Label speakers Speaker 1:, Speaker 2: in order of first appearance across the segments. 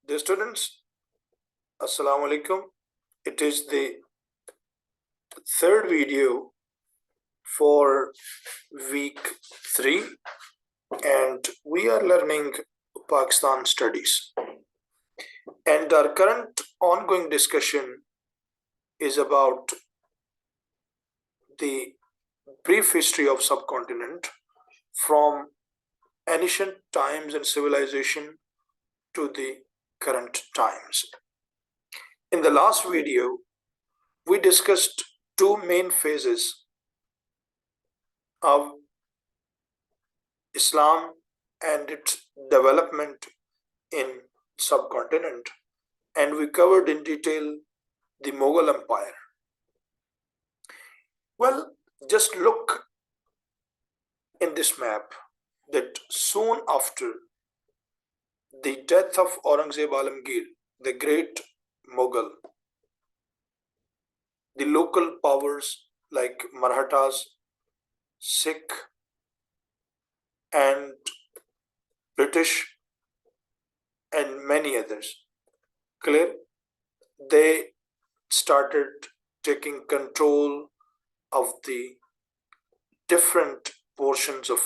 Speaker 1: Dear students, Assalamu alaikum. It is the third video for week 3 and we are learning Pakistan studies. And our current ongoing discussion is about the brief history of subcontinent from ancient times and civilization to the current times. In the last video, we discussed two main phases of Islam and its development in subcontinent, and we covered in detail the Mughal Empire. Well, just look in this map that soon after the death of Aurangzeb Alamgir, the great Mughal, the local powers like Marathas, Sikh, and British, and many others, clear, they started taking control of the different portions of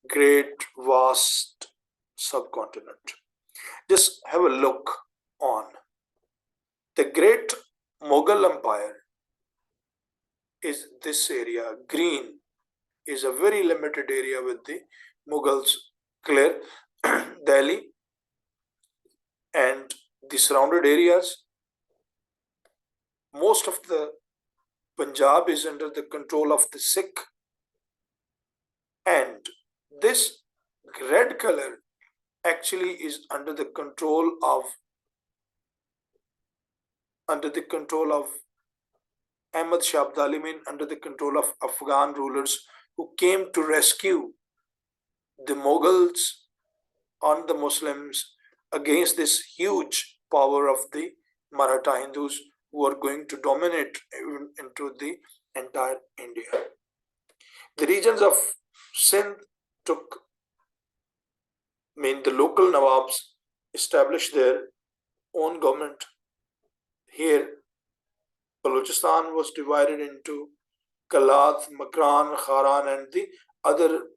Speaker 1: great vast subcontinent. Just have a look on the great Mughal Empire. Is this area green is a very limited area with the Mughals, clear, Delhi and the surrounded areas. Most of the Punjab is under the control of the Sikh, and this red color actually is under the control of Ahmad Shah Abdali, under the control of Afghan rulers who came to rescue the Mughals on the Muslims against this huge power of the Maratha Hindus who are going to dominate into the entire India. The regions of Sindh the local Nawabs established their own government. Here, Balochistan was divided into Kalat, Makran, Kharan, and the other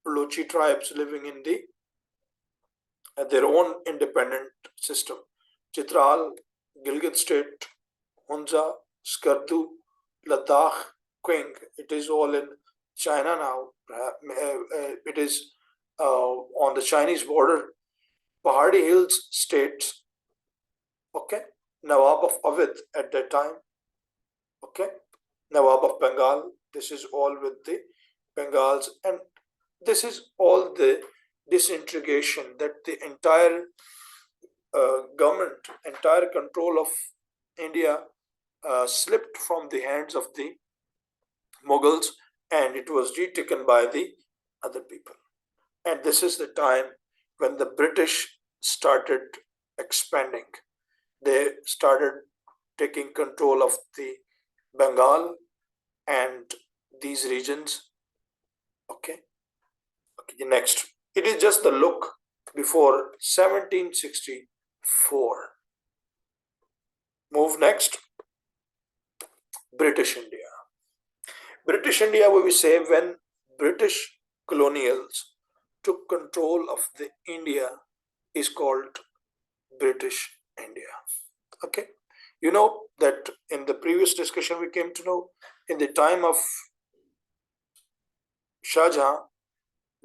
Speaker 1: Balochi tribes living in their own independent system. Chitral, Gilgit state, Hunza, Skardu, Ladakh, Qing. It is all in China now. It is on the Chinese border. Pahadi Hills states. Okay. Nawab of Awadh at that time. Okay. Nawab of Bengal. This is all with the Bengals, and this is all the disintegration that the entire government, entire control of India slipped from the hands of the Mughals, and it was retaken by the other people. And this is the time when the British started expanding. They started taking control of the Bengal and these regions. Okay, next. It is just the look before 1764. Move next. British India. British India, we say, when British colonials took control of the India, is called British India. Okay, you know that in the previous discussion we came to know in the time of Shah Jahan,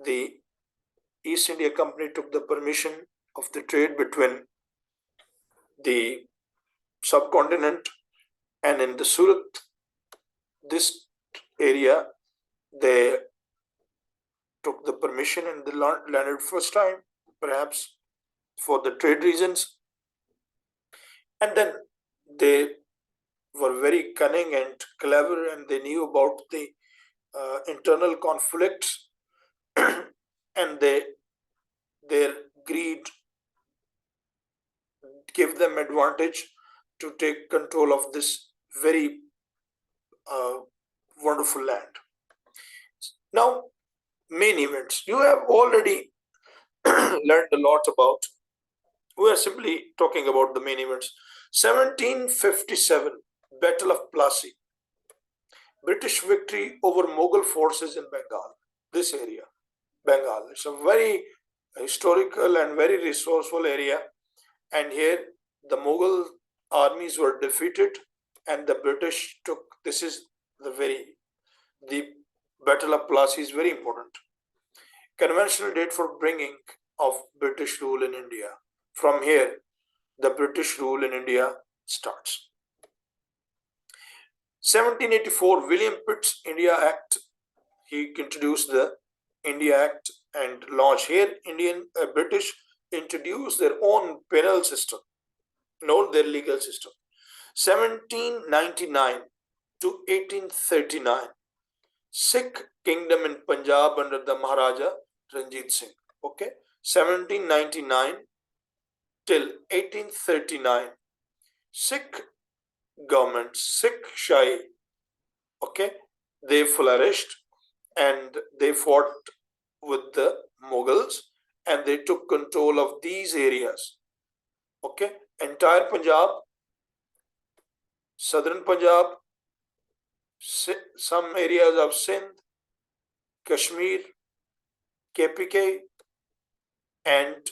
Speaker 1: the East India Company took the permission of the trade between the subcontinent and in the Surat, this area, they took the permission and they landed first time, perhaps for the trade reasons. And then they were very cunning and clever, and they knew about the internal conflicts and their greed gave them advantage to take control of this very wonderful land. Now, main events. You have already learned a lot about We are simply talking about the main events. 1757, Battle of Plassey, British victory over Mughal forces in Bengal. This area, Bengal, it's a very historical and very resourceful area. And here the Mughal armies were defeated, and the British took. This is the Battle of Plassey is very important. Conventional date for bringing of British rule in India. From here, the British rule in India starts. 1784, William Pitt's India Act. He introduced the India Act and launched here. British introduced their own penal system, not their legal system. 1799 to 1839, Sikh kingdom in Punjab under the Maharaja Ranjit Singh. Okay, 1799 till 1839, Sikh government, Sikh Shahi, okay, they flourished and they fought with the Mughals and they took control of these areas. Okay, entire Punjab, southern Punjab, some areas of Sindh, Kashmir, KPK, and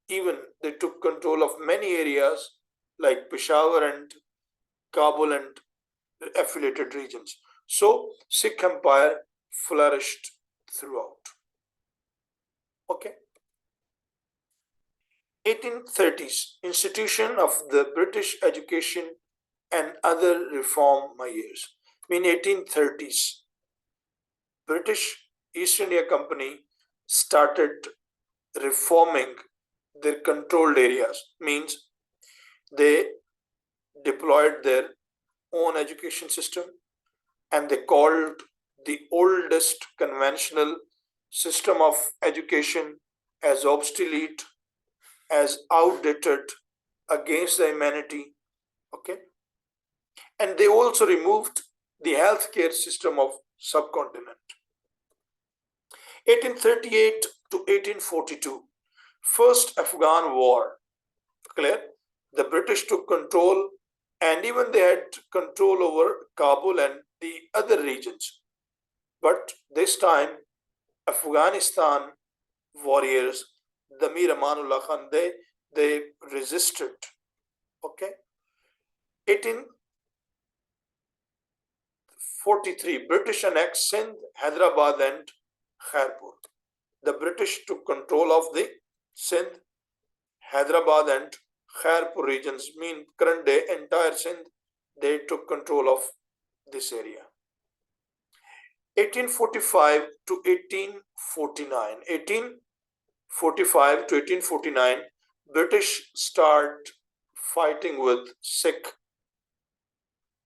Speaker 1: even they took control of many areas like Peshawar and Kabul and affiliated regions. So Sikh Empire flourished throughout. Okay. 1830s, institution of the British education and other reform years. In 1830s, British East India Company started reforming their controlled areas. Means they deployed their own education system and they called the oldest conventional system of education as obsolete, as outdated, against the humanity. Okay, and they also removed the healthcare system of subcontinent. 1838 to 1842, First Afghan War. Clear? The British took control and even they had control over Kabul and the other regions. But this time, Afghanistan warriors, the Mir Amanullah Khan, they resisted. Okay. 1843, British annexed Sindh, Hyderabad, and Khairpur. The British took control of the Sindh, Hyderabad, and Khairpur regions, mean current day entire Sindh, they took control of this area. 1845 to 1849. 1845 to 1849, British start fighting with Sikh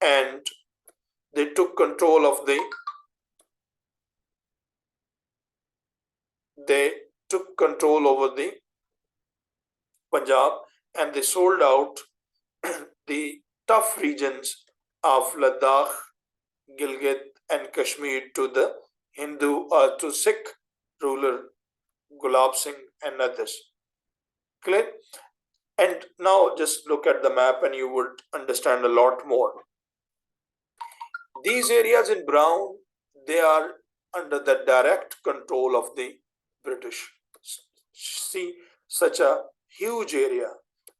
Speaker 1: and they took control of the over the Punjab and they sold out the tough regions of Ladakh, Gilgit and Kashmir to the to Sikh ruler Gulab Singh and others. Clear? And now just look at the map and you would understand a lot more. These areas in brown, they are under the direct control of the British. See, such a huge area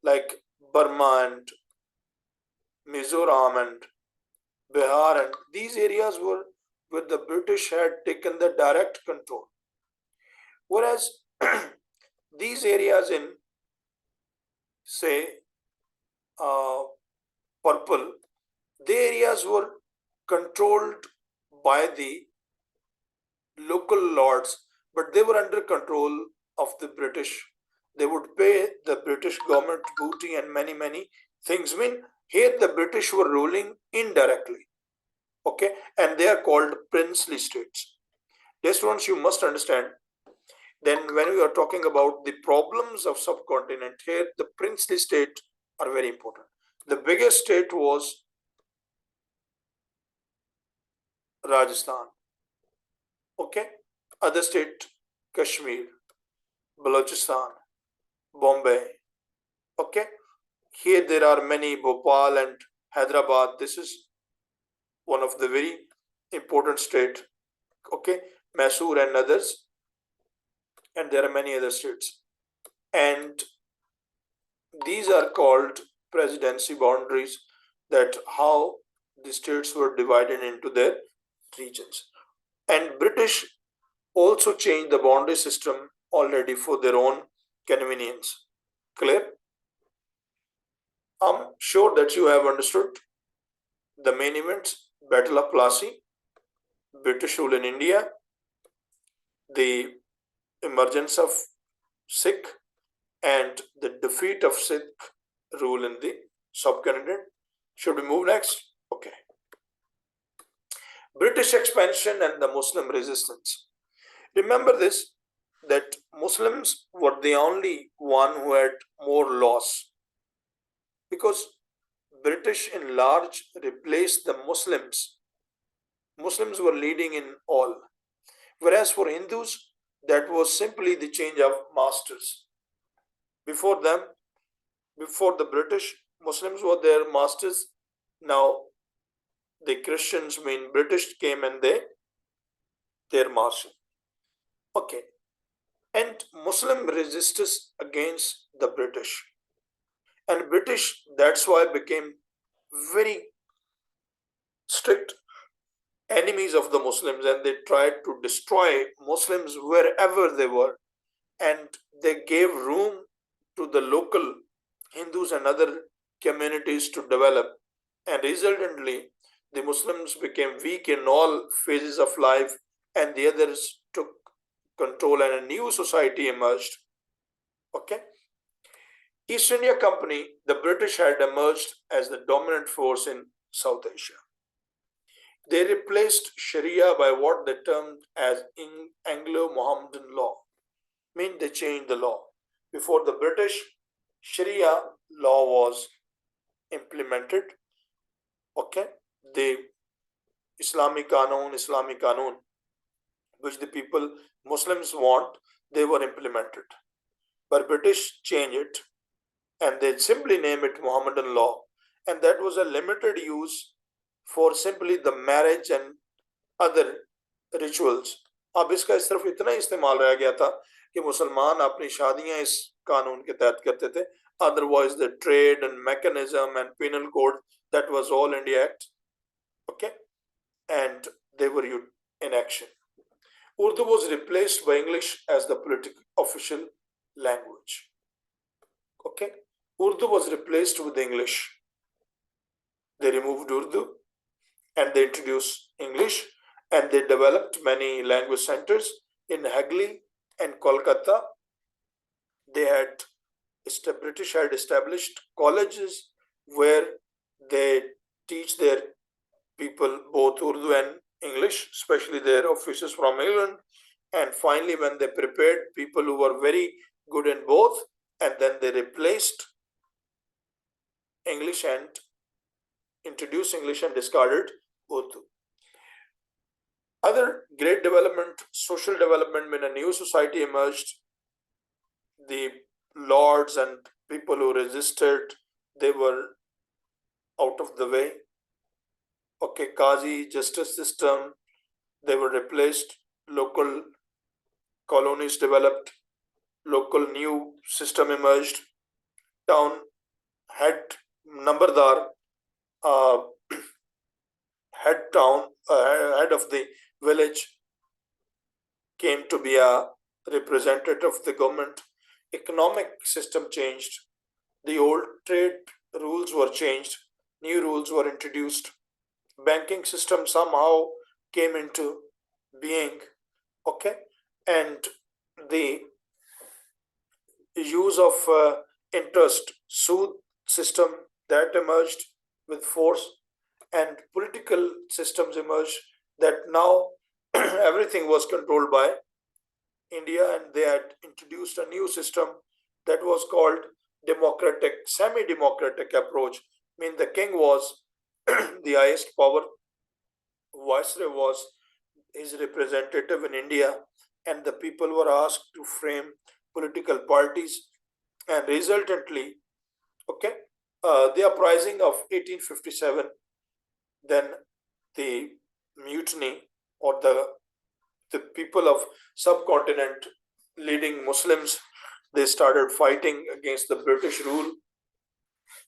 Speaker 1: like Burma and Mizoram and Bihar, and these areas were where the British had taken the direct control. Whereas these areas in, say, purple, the areas were controlled by the local lords, but they were under control of the British. They would pay the British government booty and many things. I mean, here the British were ruling indirectly. Okay, and they are called princely states. This ones you must understand. Then when we are talking about the problems of subcontinent, here the princely state are very important. The biggest state was Rajasthan. Okay, other state Kashmir, Balochistan, Bombay, Okay, here there are many, Bhopal and Hyderabad. This is one of the very important state. Okay, Mysore and others, and there are many other states. And these are called presidency boundaries, that how the states were divided into their regions. And British also changed the boundary system already for their own convenience. Clear? I'm sure that you have understood the main events: Battle of Plassey, British rule in India, the emergence of Sikh, and the defeat of Sikh rule in the subcontinent. Should we move next? Okay. British expansion and the Muslim resistance. Remember this, that Muslims were the only one who had more loss, because British in large replaced the Muslims. Muslims were leading in all. Whereas for Hindus, that was simply the change of masters. Before them, before the British, Muslims were their masters. Now the Christians, mean British, came and their marshal. Okay. And Muslim resistance against the British. And British, that's why, became very strict enemies of the Muslims, and they tried to destroy Muslims wherever they were. And they gave room to the local Hindus and other communities to develop. And resultantly, the Muslims became weak in all phases of life, and the others took control, and a new society emerged. Okay. East India Company, the British had emerged as the dominant force in South Asia. They replaced Sharia by what they termed as Anglo-Mohammedan law, mean they changed the law. Before the British, Sharia law was implemented. Okay, the Islamic Qanun, which the people, Muslims want, they were implemented. But British changed it, and they simply name it Mohammedan law. And that was a limited use for simply the marriage and other rituals. अब इसका इस तरफ इतना इस्तेमाल रह गया था कि मुसलमान अपनी शादियां इस कानून के तहत करते थे. Otherwise, the trade and mechanism and penal code, that was all India Act. Okay, and they were in action. Urdu was replaced by English as the political official language. Okay, Urdu was replaced with English. They removed Urdu and they introduced English, and they developed many language centers in Hagli and Kolkata. British had established colleges where they teach their people both Urdu and English, especially their officers from England. And finally, when they prepared people who were very good in both, and then they replaced English and introduced English and discarded Urdu. Other great development, social development, when a new society emerged, the lords and people who resisted, they were out of the way. Okay, Qazi, justice system, they were replaced. Local colonies developed. Local new system emerged. Town head Nambardar, head of the village, came to be a representative of the government. Economic system changed. The old trade rules were changed. New rules were introduced. Banking system somehow came into being. Okay, and the use of interest, sood system, that emerged with force, and political systems emerged, that now everything was controlled by India, and they had introduced a new system that was called democratic, semi-democratic approach. I mean, the king was the highest power, viceroy was his representative in India, and the people were asked to frame political parties, and resultantly, Okay, the uprising of 1857, then the mutiny, or the people of subcontinent leading Muslims, they started fighting against the British rule,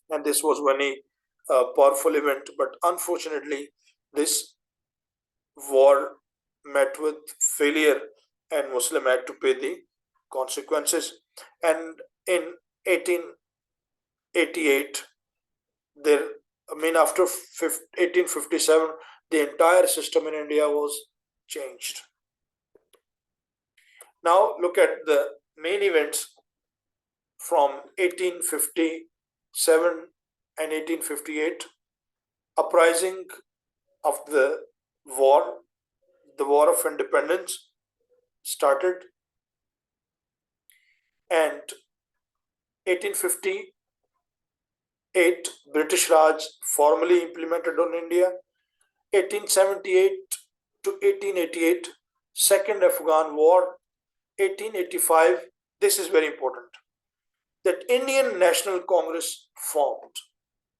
Speaker 1: and this was very powerful event. But unfortunately, this war met with failure, and Muslim had to pay the consequences. And in 1888, there, I mean, after 1857, the entire system in India was changed. Now look at the main events from 1857 and 1858. Uprising of war, the War of Independence started, and 1858, British Raj formally implemented on India. 1878 to 1888, Second Afghan War. 1885, this is very important, that Indian National Congress formed.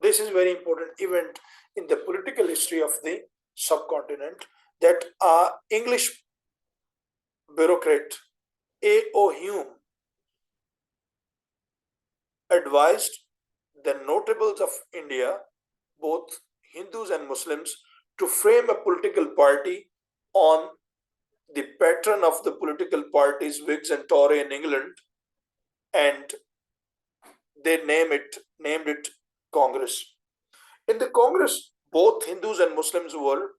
Speaker 1: This is very important event in the political history of the subcontinent, that English bureaucrat A.O. Hume advised the notables of India, both Hindus and Muslims, to frame a political party on the pattern of the political parties Whigs and Tory in England, and they named it Congress. In the Congress, both Hindus and Muslims were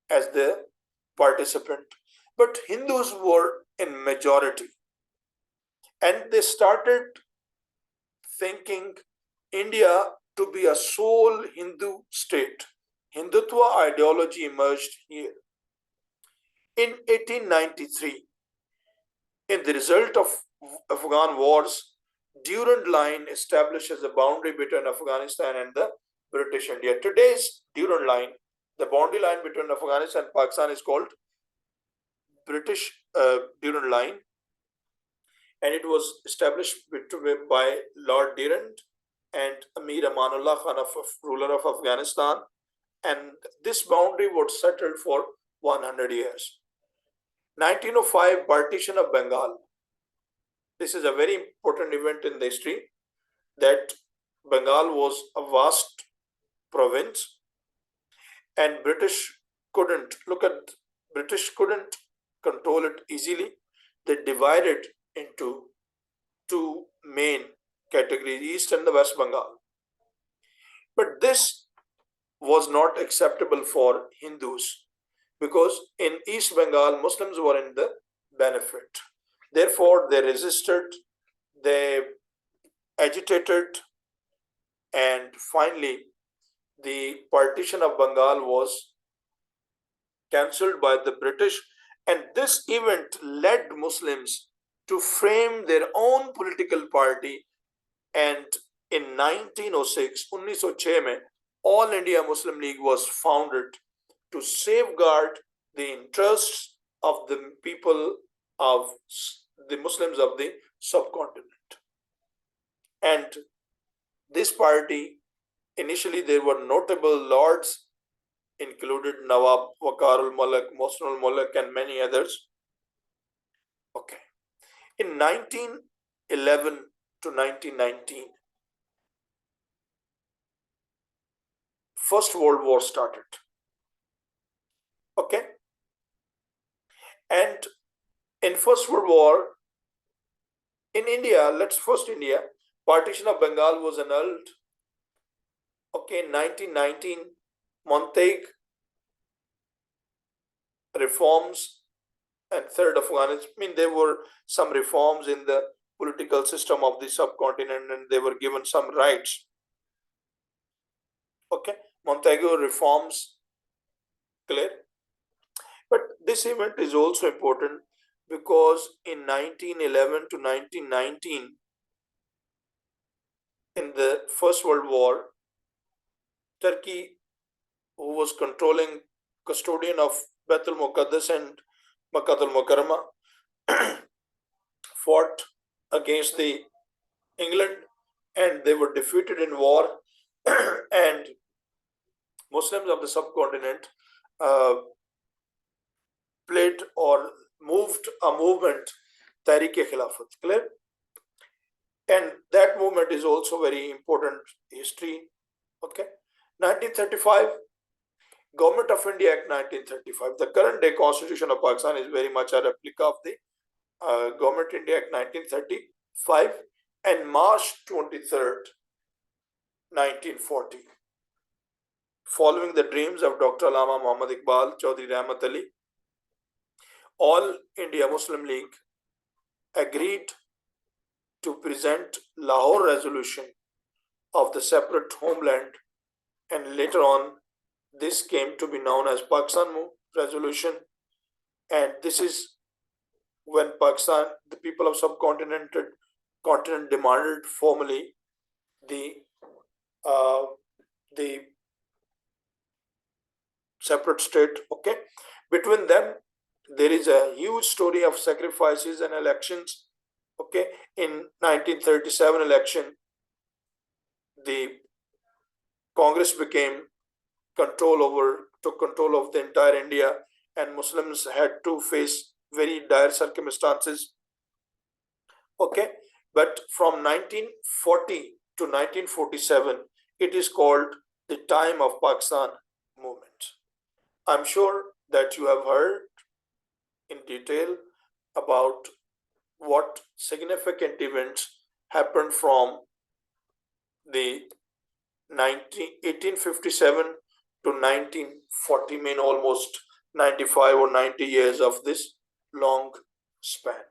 Speaker 1: as the participant, but Hindus were in majority, and they started thinking India to be a sole Hindu state. Hindutva ideology emerged here. In 1893, in the result of Afghan wars, Durand Line establishes a boundary between Afghanistan and the British India. Today's Durand Line, the boundary line between Afghanistan and Pakistan, is called British Durand Line, and it was established by Lord Durand and Amir Amanullah Khan, ruler of Afghanistan, and this boundary was settled for 100 years. 1905, partition of Bengal. This is a very important event in the history, that Bengal was a vast province, and British couldn't control it easily. They divided into two main categories, East and the West Bengal. But this was not acceptable for Hindus, because in East Bengal, Muslims were in the benefit. Therefore, they resisted, they agitated, and finally, the partition of Bengal was cancelled by the British. And this event led Muslims to frame their own political party. And in 1906, 1906 All India Muslim League was founded to safeguard the interests of the people of the Muslims of the subcontinent. And this party, initially there were notable lords, included Nawab Wakarul Malik, Mohsinul Malik, and many others. Okay. In 1911 to 1919, First World War started. Okay. And in First World War, in India, India, partition of Bengal was annulled. Okay, in 1919, Montague reforms, and third Afghanistan. I mean, there were some reforms in the political system of the subcontinent, and they were given some rights. Okay, Montague reforms, clear. But this event is also important because in 1911 to 1919, in the First World War, Turkey, who was controlling custodian of Baitul Muqaddas and Makkatul Mukarramah, fought against the England, and they were defeated in war. And Muslims of the subcontinent uh, played or moved a movement, Tahrik-e-Khilafat, clear? And that movement is also very important history. Okay, 1935, Government of India Act 1935. The current day Constitution of Pakistan is very much a replica of the Government India Act 1935. And March 23rd, 1940, following the dreams of Dr. Allama Muhammad Iqbal, Chaudhry Rahmat Ali, All India Muslim League agreed to present Lahore Resolution of the separate homeland, and later on this came to be known as Pakistan Resolution. And this is when Pakistan, the people of subcontinent continent demanded formally the uh, the separate state. Okay, between them there is a huge story of sacrifices and elections. Okay, in 1937 election, the Congress took control of the entire India, and Muslims had to face very dire circumstances. Okay, but from 1940 to 1947, it is called the time of Pakistan movement. I'm sure that you have heard in detail about what significant events happened from the 1857 to 1940, mean almost 95 or 90 years of this long span.